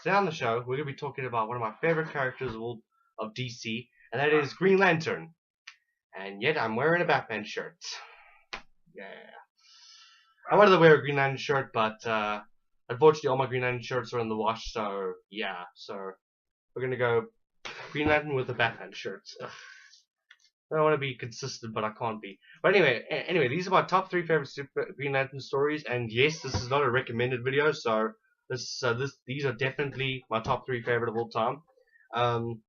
today on the show, we're going to be talking about one of my favorite characters of DC, and that is Green Lantern. And yet, I'm wearing a Batman shirt. Yeah. I wanted to wear a Green Lantern shirt, but unfortunately, all my Green Lantern shirts are in the wash, so yeah. So we're going to go Green Lantern with a Batman shirt. Ugh. I want to be consistent, but I can't be. But anyway, these are my top 3 favorite Green Lantern stories, and yes, this is not a recommended video, so these are definitely my top 3 favorite of all time. And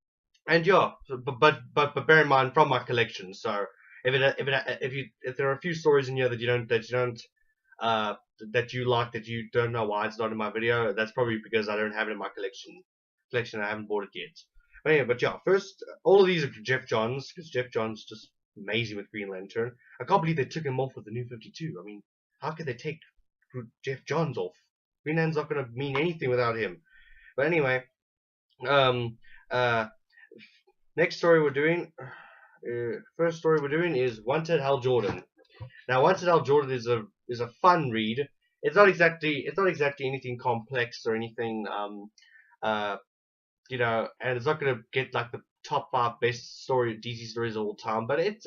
yeah, but bear in mind from my collection. So if there are a few stories in here that you like that you don't know why it's not in my video, that's probably because I don't have it in my collection. I haven't bought it yet. But anyway, but yeah, first, all of these are Jeff Johns, because Jeff Johns is just amazing with Green Lantern. I can't believe they took him off with the New 52. I mean, how could they take Jeff Johns off? Green Lantern's not going to mean anything without him. But anyway, next story we're doing, first story we're doing is Wanted Hal Jordan. Now, Wanted Hal Jordan is a fun read. It's not exactly anything complex or anything you know, and it's not gonna get like the top 5 best DC stories of all time, but it's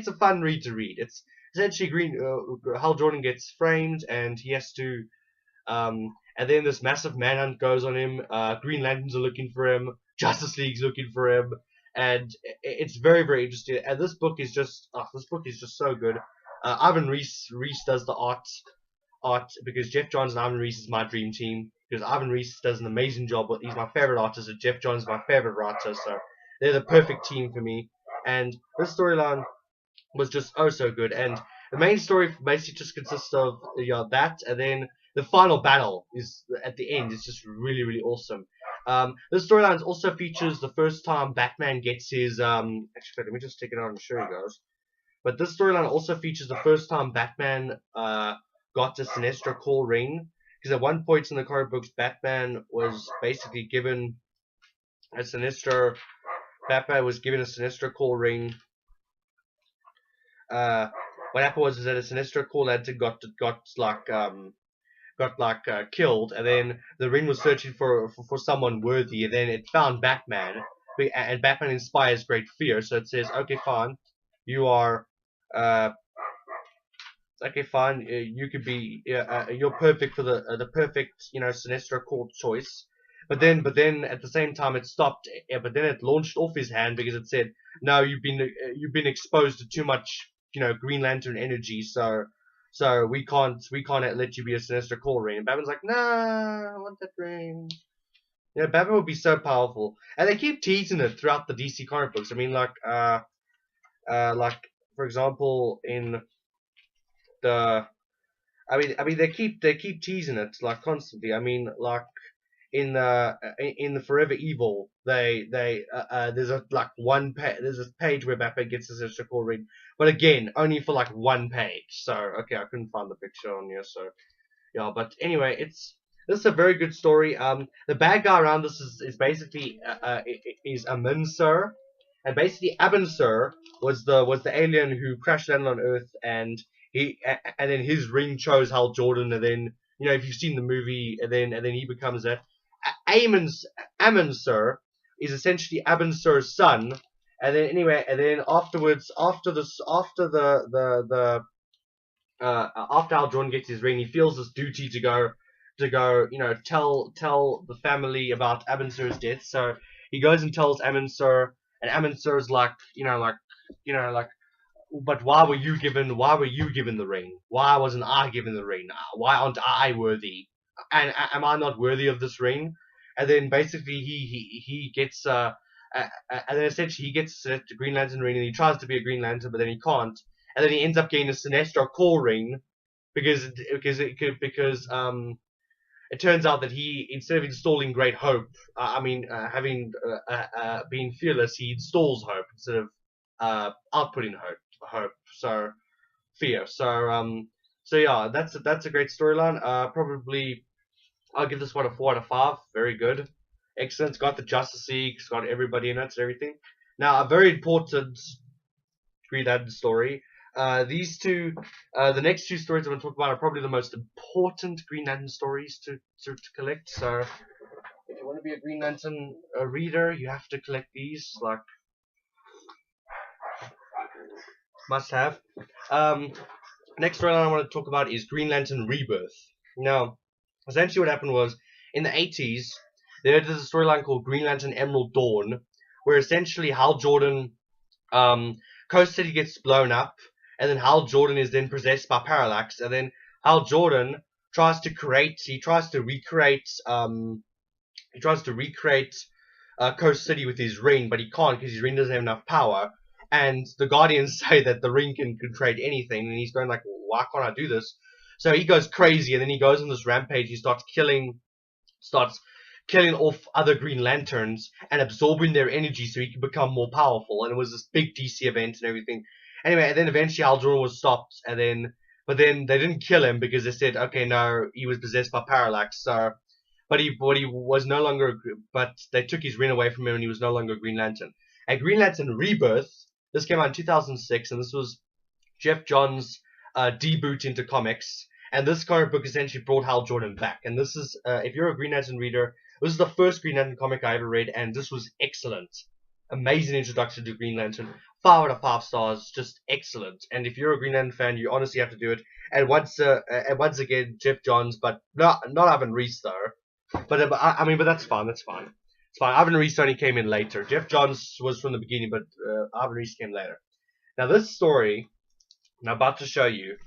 a fun read to read. It's essentially Hal Jordan gets framed, and he has to and then this massive manhunt goes on him. Green Lanterns are looking for him. Justice League's looking for him, and it's very, very interesting. And this book is just so good. Ivan Reis does the art because Jeff Johns and Ivan Reis is my dream team. Because Ivan Reis does an amazing job. He's my favorite artist, and Jeff Johns is my favorite writer, so they're the perfect team for me. And this storyline was just oh so good. And the main story basically just consists of that, and then the final battle is at the end. It's just really, really awesome. This storyline also features the first time Batman gets his actually, let me just take it out and show you guys. But this storyline also features the first time Batman got a Sinestro call ring. Because at one point in the comic books, Batman was basically given a Sinestro. Batman was given a Sinestro call ring. What happened was that a Sinestro call lantern got killed, and then the ring was searching for someone worthy, and then it found Batman, and Batman inspires great fear. So it says, okay, fine, you are. Okay, fine. You could be. You're perfect for the perfect, Sinestro call choice. But then at the same time it stopped. But then it launched off his hand because it said, "No, you've been exposed to too much, Green Lantern energy. So we can't let you be a Sinestro call ring." And Batman's like, "Nah, I want that ring." Batman would be so powerful, and they keep teasing it throughout the DC comic books. I mean, like for example in I mean they keep teasing it like constantly. I mean, like in the Forever Evil, there's there's a page where Batman gets his extra call ring, but again only for like one page. So okay, I couldn't find the picture on here. So yeah, but anyway, this is a very good story. The bad guy around this is basically is Amin Sur, and basically Abin Sur was the alien who crash landed on Earth, and then his ring chose Hal Jordan, and then if you've seen the movie, and then he becomes that. Amin Sur is essentially Abin Sur's son, and then afterwards, after Hal Jordan gets his ring, he feels this duty to go tell the family about Abin Sur's death. So he goes and tells Amin Sur, and Amin Sur's like but why were you given the ring? Why wasn't I given the ring? Why aren't I worthy? And am I not worthy of this ring? And then basically he gets and then essentially he gets a Green Lantern ring, and he tries to be a Green Lantern, but then he can't. And then he ends up getting a Sinestro call ring because it turns out that he, instead of installing Great Hope, being fearless, he installs hope instead of outputting hope. So fear. So yeah, that's a great storyline. Probably I'll give this one a 4 out of 5. Very good, excellent. It's got the Justice League, it's got everybody in it and everything. Now, a very important Green Lantern story. These two, the next 2 stories I'm going to talk about are probably the most important Green Lantern stories to collect. So you want to be a Green Lantern reader, you have to collect these. Like, must have. Next storyline I want to talk about is Green Lantern Rebirth. Now, essentially what happened was, in the 80s, there was a storyline called Green Lantern Emerald Dawn, where essentially Hal Jordan, Coast City gets blown up, and then Hal Jordan is then possessed by Parallax, and then Hal Jordan tries to recreate Coast City with his ring, but he can't because his ring doesn't have enough power. And the Guardians say that the ring can create anything, and he's going like, well, why can't I do this? So he goes crazy, and then he goes on this rampage. He starts killing off other Green Lanterns and absorbing their energy so he can become more powerful. And it was this big DC event and everything. Anyway, and then eventually Hal Jordan was stopped, but then they didn't kill him because they said, okay, no, he was possessed by Parallax. So, but he was no longer. But they took his ring away from him, and he was no longer Green Lantern. And Green Lantern Rebirth. This came out in 2006, and this was Jeff Johns' debut into comics. And this comic book essentially brought Hal Jordan back. And this is, if you're a Green Lantern reader, this is the first Green Lantern comic I ever read, and this was excellent. Amazing introduction to Green Lantern. 5 out of 5 stars, just excellent. And if you're a Green Lantern fan, you honestly have to do it. And once again, Jeff Johns, but not Ivan Reis though. But but that's fine. That's fine. It's fine. Ivan Reis only came in later. Jeff Johns was from the beginning, but Ivan Reis came later. Now this story I'm about to show you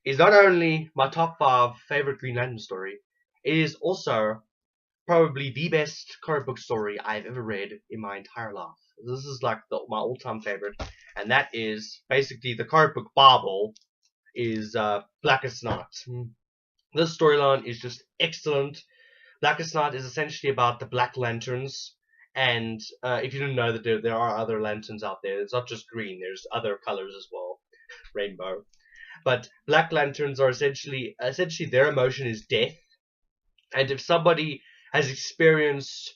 is not only my top 5 favorite Green Lantern story, it is also probably the best comic book story I've ever read in my entire life. This is like my all-time favorite, and that is basically the comic book Bible is Blackest Night. This storyline is just excellent. Blackest Night is essentially about the Black Lanterns, and if you didn't know that there are other lanterns out there, it's not just green, there's other colors as well, rainbow. But Black Lanterns are essentially their emotion is death, and if somebody has experienced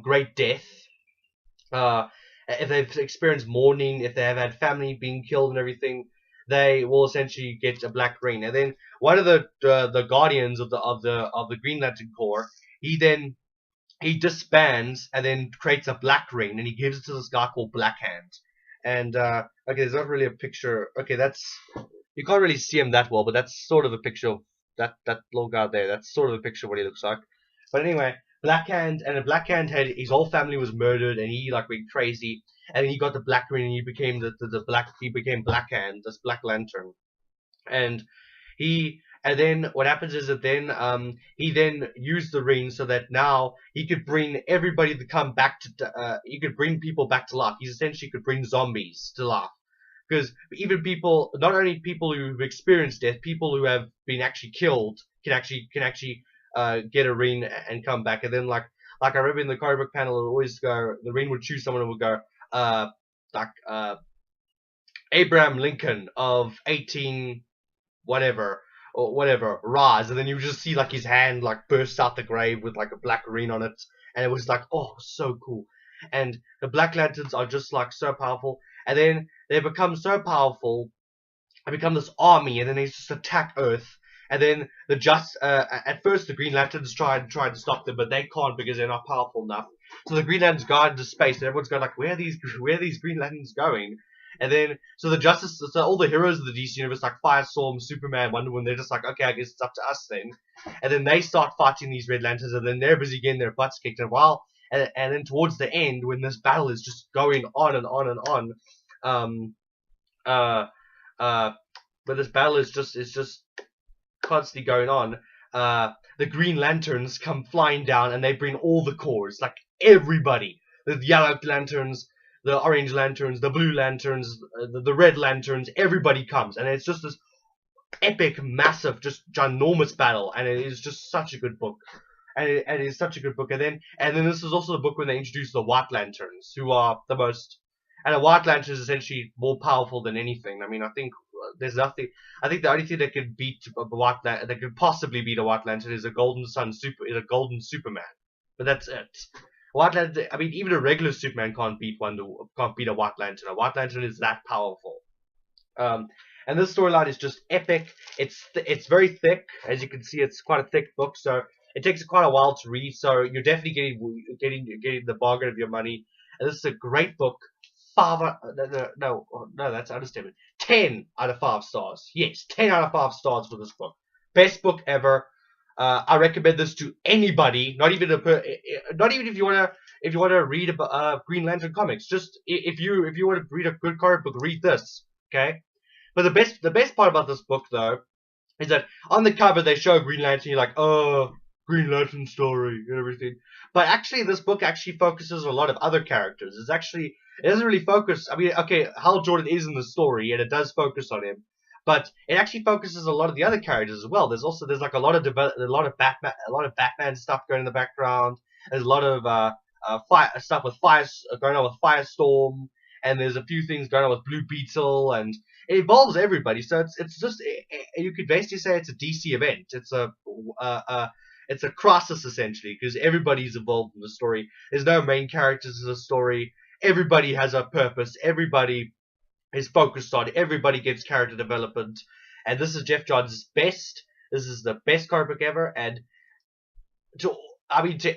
great death, if they've experienced mourning, if they have had family being killed and everything, they will essentially get a black ring. And then one of the guardians of the Green Lantern Corps, he disbands and then creates a black ring, and he gives it to this guy called Blackhand. And okay, there's not really a picture. Okay, you can't really see him that well, but that's sort of a picture of that little guy there. That's sort of a picture of what he looks like. But anyway, Blackhand had his whole family was murdered, and he like went crazy, and then he got the black ring, and he became he became Blackhand, this Black Lantern, and then what happens is that then he then used the ring so that now he could bring everybody to come back to he could bring people back to life. He essentially could bring zombies to life. Because even people, not only people who've experienced death, people who have been actually killed can actually get a ring and come back. And then like I remember in the comic book panel, it would always go, the ring would choose someone and would go Abraham Lincoln of 18 whatever or whatever rise, and then you just see like his hand like burst out the grave with like a black ring on it, and it was like, oh, so cool. And the Black Lanterns are just like so powerful, and then they become so powerful, they become this army, and then they just attack Earth. And then at first the Green Lanterns try to stop them, but they can't because they're not powerful enough. So the Green Lanterns go into space, and everyone's going like, where are these Green Lanterns going? And then so all the heroes of the DC universe like Firestorm, Superman, Wonder Woman, they're just like, okay, I guess it's up to us then. And then they start fighting these Red Lanterns, and then they're busy getting their butts kicked. And then towards the end, when this battle is just going on and on and on, but this battle is just constantly going on, the Green Lanterns come flying down, and they bring all the corps, like everybody, the Yellow Lanterns, the Orange Lanterns, the Blue Lanterns, the Red Lanterns, everybody comes, and it's just this epic, massive, just ginormous battle, and it is just such a good book. And it is such a good book. And then this is also the book when they introduce the White Lanterns, who are the most, and the White Lantern is essentially more powerful than anything. I mean, I think there's nothing. I think the only thing that could beat that could possibly beat a White Lantern is a Golden Superman. But that's it. White Lantern. I mean, even a regular Superman can't beat a White Lantern. A White Lantern is that powerful. And this storyline is just epic. It's very thick, as you can see. It's quite a thick book. So It takes quite a while to read, so you're definitely getting the bargain of your money. And this is a great book. No, that's an understatement. 10 out of 5 stars. Yes, 10 out of 5 stars for this book. Best book ever. I recommend this to anybody. Not even if you wanna read about Green Lantern comics. Just if you want to read a good comic book, read this. Okay. But the best part about this book though is that on the cover they show Green Lantern. You're like, oh, Green Lantern story and everything. But actually, this book actually focuses on a lot of other characters. It doesn't really focus. I mean, okay, Hal Jordan is in the story and it does focus on him, but it actually focuses on a lot of the other characters as well. There's like a lot of Batman stuff going in the background. There's a lot of fire stuff with fire going on with Firestorm, and there's a few things going on with Blue Beetle, and it involves everybody. So it's just you could basically say it's a DC event. It's a crisis essentially because everybody's involved in the story. There's no main characters in the story. Everybody has a purpose. Everybody is focused on. Everybody gets character development, and this is Jeff Johns' best. This is the best comic book ever, and to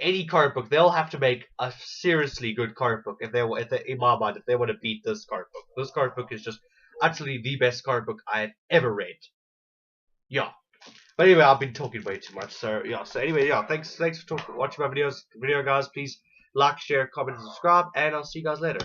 any comic book, they'll have to make a seriously good comic book in my mind, if they want to beat this comic book. This comic book is just actually the best comic book I've ever read. Yeah. But anyway, I've been talking way too much. So yeah. So anyway, yeah. Thanks for watching my video, guys. Please like, share, comment, and subscribe, and I'll see you guys later.